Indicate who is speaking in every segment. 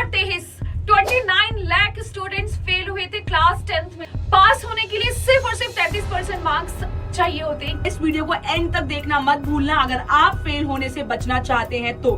Speaker 1: तेहिस 29 lakh students fail हुए थे class 10th में। पास होने के लिए सिर्फ और सिर्फ 33% मार्क्स चाहिए होते हैं।
Speaker 2: इस वीडियो को एंड तक देखना मत भूलना अगर आप फेल होने से बचना चाहते हैं तो,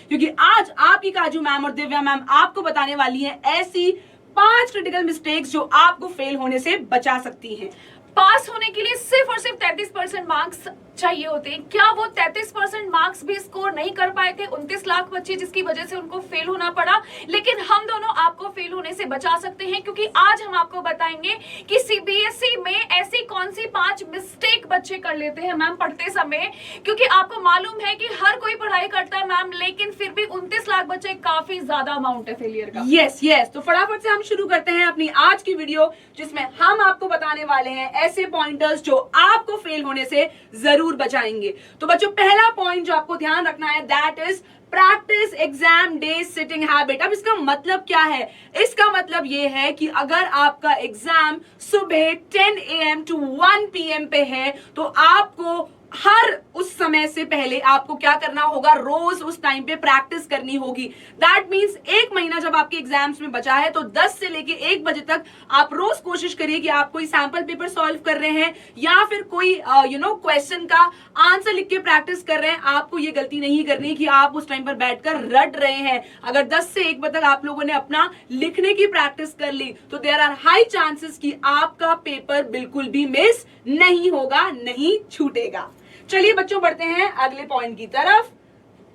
Speaker 2: क्योंकि आज आपकी काजू मैम और दिव्या मैम आपको बताने वाली है ऐसी 5 क्रिटिकल मिस्टेक्स जो आपको फेल होने से बचा सकती हैं।
Speaker 1: पास होने के लिए सिर्फ और सिर्फ 33% मार्क्स चाहिए होते हैं। क्या वो 33% मार्क्स भी स्कोर नहीं कर पाए थे 29 लाख बच्चे, जिसकी वजह से उनको फेल होना पड़ा? लेकिन हम दोनों आपको फेल होने से बचा सकते हैं, क्योंकि आज हम आपको बताएंगे कि सीबीएसई में ऐसी कौन सी 5 मिस्टेक बच्चे कर लेते हैं मैम पढ़ते समय। क्योंकि आपको मालूम है कि हर कोई पढ़ाई करता है मैम, लेकिन फिर भी 29 लाख बच्चे काफी ज्यादा अमाउंट है फेलियर का।
Speaker 2: यस तो फटाफट से हम शुरू करते हैं अपनी आज की वीडियो, जिसमें हम आपको बताने वाले हैं ऐसे पॉइंटर्स जो आपको फेल होने से जरूर बचाएंगे। तो बच्चों, पहला पॉइंट जो आपको ध्यान रखना है, that is practice exam day sitting habit. अब इसका मतलब क्या है? इसका मतलब ये है कि अगर आपका एग्जाम सुबह 10 AM to 1 PM पे है, तो आपको हर उस समय से पहले आपको क्या करना होगा? रोज उस टाइम पे प्रैक्टिस करनी होगी। दैट मींस 1 महीना जब आपके एग्जाम्स में बचा है, तो 10 से लेके 1 बजे तक आप रोज कोशिश करिए कि आप कोई सैंपल पेपर सॉल्व कर रहे हैं या फिर कोई क्वेश्चन का आंसर लिख के प्रैक्टिस कर रहे हैं। आपको ये गलती नहीं करनी कि आप उस टाइम पर बैठकर रट रहे हैं। अगर 10 से 1 बजे तक आप लोगों ने अपना लिखने की प्रैक्टिस कर ली, तो देयर आर हाई चांसेस कि आपका पेपर बिल्कुल भी मिस नहीं होगा, नहीं छूटेगा। चलिए बच्चों, बढ़ते हैं अगले पॉइंट की तरफ।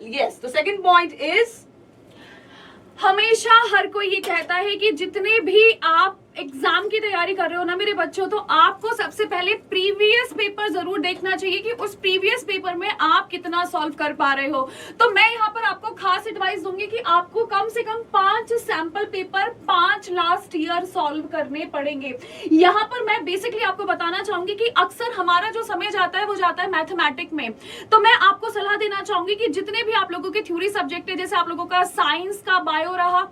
Speaker 2: यस, तो सेकंड पॉइंट इज,
Speaker 1: हमेशा हर कोई ये कहता है कि जितने भी आप एग्जाम की तैयारी कर रहे हो ना मेरे बच्चों, तो आपको सबसे पहले प्रीवियस पेपर जरूर देखना चाहिए कि उस प्रीवियस पेपर में आप कितना सॉल्व कर पा रहे हो। तो मैं यहाँ पर आपको खास एडवाइस दूंगी कि आपको कम से कम 5 sample paper 5 last year solve करने पड़ेंगे। यहाँ पर मैं बेसिकली आपको बताना चाहूंगी कि अक्सर हमारा जो समय जाता है वो जाता है मैथमेटिक्स में। तो मैं आपको सलाह देना चाहूंगी कि जितने भी आप लोगों के थ्योरी सब्जेक्ट है, जैसे आप लोगों का साइंस का बायो रहा,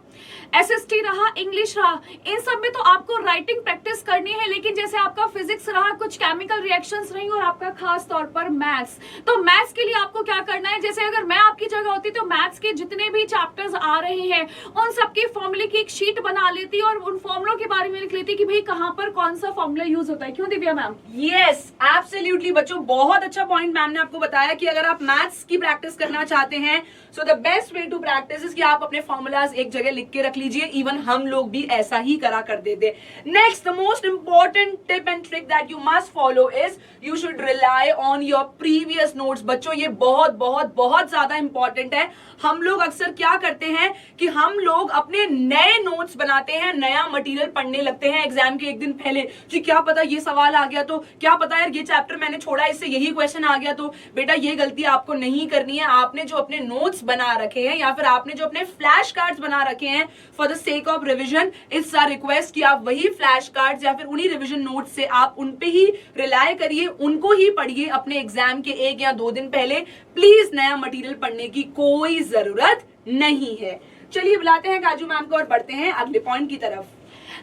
Speaker 1: एसएसटी रहा, इंग्लिश रहा, इन सब में तो आपको राइटिंग प्रैक्टिस करनी है। लेकिन जैसे आपका फिजिक्स रहा, कुछ केमिकल रिएक्शंस रही, और आपका खास तौर पर मैथ्स, तो मैथ्स के लिए आपको क्या करना है? जैसे अगर मैं आपकी जगह होती तो मैथ्स के जितने भी चैप्टर्स आ रहे हैं उन सबके फॉर्मूले की एक शीट बना लेती और उन फॉर्मूलों के बारे में लिख लेती कि भाई कहां पर कौन सा फॉर्मूला यूज होता है। क्यों दिव्या मैम?
Speaker 2: यस, एब्सोल्युटली बच्चों, बहुत अच्छा पॉइंट मैम ने आपको बताया कि अगर आप मैथ्स की प्रैक्टिस करना चाहते हैं, so the best way to practice is कि आप अपने फॉर्मूलाज एक जगह लिख के रख लीजिए। इवन हम लोग भी ऐसा ही करा करते थे। Next, the most important tip and trick that you must follow is you should rely on your previous notes. बच्चों, ये बहुत बहुत बहुत ज्यादा इंपॉर्टेंट है। हम लोग अक्सर क्या करते हैं कि हम लोग अपने नए नोट्स बनाते हैं, नया मटेरियल पढ़ने लगते हैं एग्जाम के एक दिन पहले। जी क्या पता ये सवाल आ गया तो, क्या पता यार ये चैप्टर मैंने छोड़ा, इससे यही क्वेश्चन आ गया तो। बेटा, ये गलती आपको नहीं करनी है। आपने जो अपने नोट्स बना रखे हैं या फिर आपने जो अपने फ्लैश कार्ड्स बना रखे हैं for the sake of revision, it's a request कि आप वही फ्लैश कार्ड्स या फिर उन्हीं रिविजन नोट्स से आप उन पे ही रिलाय करिए, उनको ही पढ़िए अपने एग्जाम के 1 या 2 दिन पहले। प्लीज नया मटेरियल पढ़ने की कोई जरूरत नहीं है। चलिए बुलाते हैं काजू मैम को और बढ़ते हैं अगले पॉइंट की तरफ।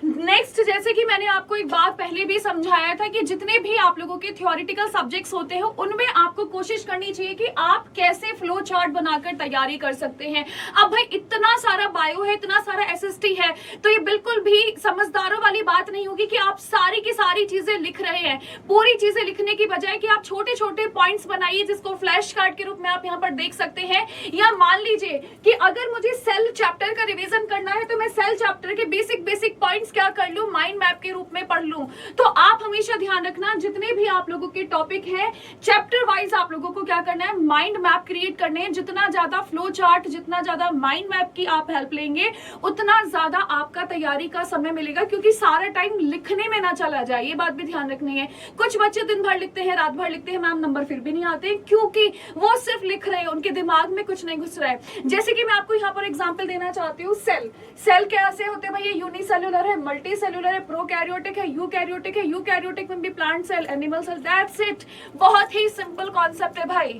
Speaker 1: नेक्स्ट, जैसे कि मैंने आपको एक बात पहले भी समझाया था कि जितने भी आप लोगों के थ्योरेटिकल सब्जेक्ट्स होते हैं उनमें आपको कोशिश करनी चाहिए कि आप कैसे फ्लो चार्ट बनाकर तैयारी कर सकते हैं। अब भाई इतना सारा बायो है, इतना सारा एसएसटी है, तो ये बिल्कुल भी समझदारों वाली बात नहीं होगी कि आप सारी की सारी चीजें लिख रहे हैं। पूरी चीजें लिखने की बजाय कि आप छोटे छोटे पॉइंट्स बनाइए, जिसको फ्लैश कार्ड के रूप में आप यहाँ पर देख सकते हैं। या मान लीजिए कि अगर मुझे सेल चैप्टर का रिविजन करना है, तो मैं सेल चैप्टर के बेसिक पॉइंट्स क्या कर लूं, माइंड मैप के रूप में पढ़ लूं। तो आप हमेशा ध्यान रखना, जितने भी आप लोगों के टॉपिक है चैप्टर वाइज आप लोगों को क्या करना है, माइंड मैप क्रिएट करने हैं। जितना ज्यादा फ्लो चार्ट, जितना ज्यादा माइंड मैप की आप हेल्प लेंगे, उतना ज्यादा आपका तैयारी का समय मिलेगा, क्योंकि सारा टाइम लिखने में ना चला जाए। ये बात भी ध्यान रखनी है। कुछ बच्चे दिन भर लिखते हैं, रात भर लिखते हैं मैम, नंबर फिर भी नहीं आते, क्योंकि वो सिर्फ लिख रहे हैं, उनके दिमाग में कुछ नहीं घुस रहा है। जैसे कि मैं आपको यहाँ पर एग्जाम्पल देना चाहती हूँ। सेल कैसे होते हैं भाई? ये यूनिसेल्युलर है, मल्टी सेल्युलर है, प्रोकैरियोटिक है, यूकैरियोटिक है। यूकैरियोटिक में भी plant cell, animal cell, that's it. बहुत ही सिंपल कॉन्सेप्ट है भाई।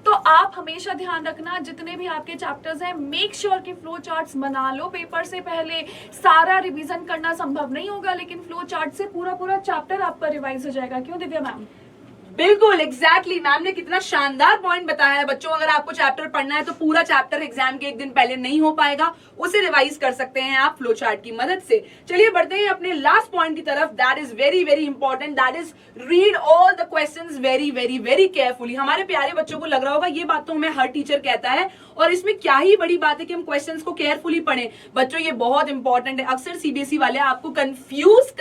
Speaker 1: तो आप हमेशा ध्यान रखना, जितने भी आपके चैप्टर्स हैं, मेक श्योर कि फ्लो चार्ट्स बना लो पेपर से पहले। सारा रिवीजन करना संभव नहीं होगा, लेकिन फ्लो चार्ट से पूरा चैप्टर आपका रिवाइज हो जाएगा। क्यों दिव्या मैम?
Speaker 2: बिल्कुल एग्जैक्टली मैम ने कितना शानदार पॉइंट बताया है बच्चों। अगर आपको चैप्टर पढ़ना है तो पूरा चैप्टर एग्जाम के एक दिन पहले नहीं हो पाएगा, उसे रिवाइज कर सकते हैं आप फ्लो चार्ट की मदद से। चलिए बढ़ते हैं अपने लास्ट पॉइंट की तरफ, that is very very important, that is read all the questions very very very carefully. हमारे प्यारे बच्चों को लग रहा होगा ये बात तो हमें हर टीचर कहता है और इसमें क्या ही बड़ी बात है कि हम क्वेश्चंस को केयरफुली पढ़ें। बच्चों ये बहुत इंपॉर्टेंट है। अक्सर सीबीएसई वाले आपको कंफ्यूज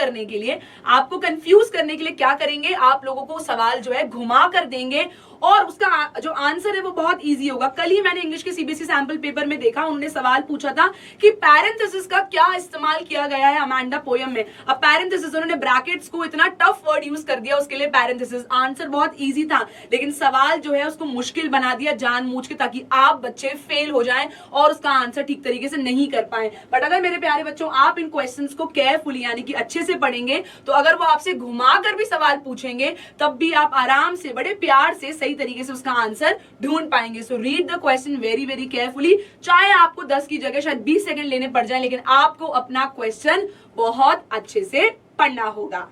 Speaker 2: करने के लिए क्या करेंगे, आप लोगों को सवाल जो है घुमा कर देंगे और उसका जो आंसर है वो बहुत इजी होगा। कल ही मैंने इंग्लिश के सीबीएसई सैंपल पेपर में देखा, उन्होंने सवाल पूछा था कि पैरेंथेसिस का क्या इस्तेमाल किया गया है अमांडा पोयम में। अब पैरेंथेसिस, उन्होंने ब्रैकेट्स को इतना टफ वर्ड यूज कर दिया उसके लिए पैरेंथेसिस। आंसर बहुत इजी था लेकिन सवाल जो है उसको मुश्किल बना दिया जानबूझ के, ताकि आप बच्चे फेल हो जाएं और उसका आंसर ठीक तरीके से नहीं कर पाए। बट अगर मेरे प्यारे बच्चों आप इन क्वेश्चंस को केयरफुली यानी कि अच्छे से पढ़ेंगे तो अगर वो आपसे घुमा कर भी सवाल पूछेंगे तब भी आप आराम से बड़े प्यार से सही तरीके से उसका आंसर ढूंढ पाएंगे। So read the question very very carefully. चाहे आपको 10 की जगह शायद 20 सेकंड लेने पड़ जाए लेकिन आपको अपना क्वेश्चन बहुत अच्छे से पढ़ना होगा।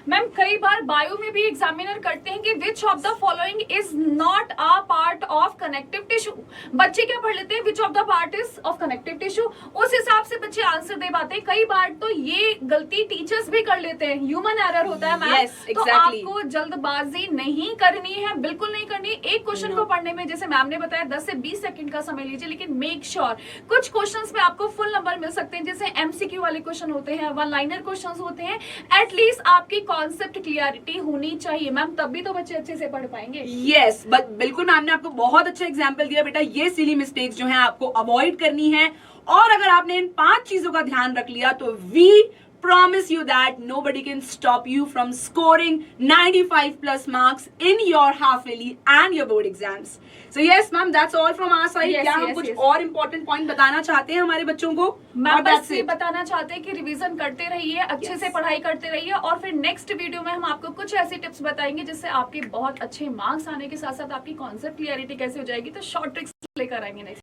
Speaker 1: मैम कई बार बायो में भी एग्जामिनर करते हैं कि which of the following is not a part of connective tissue. बच्चे क्या पढ़ लेते हैं, which of the part is of connective tissue, उस हिसाब से बच्चे आंसर दे पाते हैं। कई बार तो ये गलती टीचर्स भी कर लेते हैं, ह्यूमन एरर होता है मैम।
Speaker 2: Yes, exactly.
Speaker 1: तो आपको जल्दबाजी नहीं करनी है, बिल्कुल नहीं करनी। एक क्वेश्चन को पढ़ने में जैसे मैम ने बताया 10 से 20 सेकंड का समय लीजिए, लेकिन मेक श्योर कुछ क्वेश्चंस में आपको फुल नंबर मिल सकते हैं, जैसे एमसीक्यू वाले क्वेश्चन होते हैं, वन लाइनर क्वेश्चन होते हैं। एटलीस्ट आपकी कॉन्सेप्ट क्लियरिटी होनी चाहिए मैम, तभी तो बच्चे अच्छे से पढ़ पाएंगे।
Speaker 2: यस बिल्कुल, मैम ने आपको बहुत अच्छा एग्जांपल दिया बेटा। ये सिली मिस्टेक्स जो है आपको अवॉइड करनी है और अगर आपने इन 5 चीजों का ध्यान रख लिया तो we promise you that nobody can stop you from scoring 95 plus marks in your half yearly and your board exams. So yes ma'am, that's all from our side.
Speaker 1: Yes,
Speaker 2: क्या हम
Speaker 1: yes,
Speaker 2: कुछ
Speaker 1: yes.
Speaker 2: और important point बताना चाहते हैं हमारे बच्चों को?
Speaker 1: मैम
Speaker 2: Or
Speaker 1: बस
Speaker 2: that's
Speaker 1: ये
Speaker 2: it?
Speaker 1: बताना चाहते हैं कि रिवीजन करते रहिए, अच्छे
Speaker 2: Yes.
Speaker 1: से पढ़ाई करते रहिए और फिर नेक्स्ट वीडियो में हम आपको कुछ ऐसी टिप्स बताएंगे जिससे आपके बहुत अच्छे मार्क्स आने के साथ साथ आपकी कॉन्सेप्ट क्लियरिटी कैसे हो जाएगी। तो शॉर्ट ट्रिक्स लेकर आएंगे नेक्स्ट।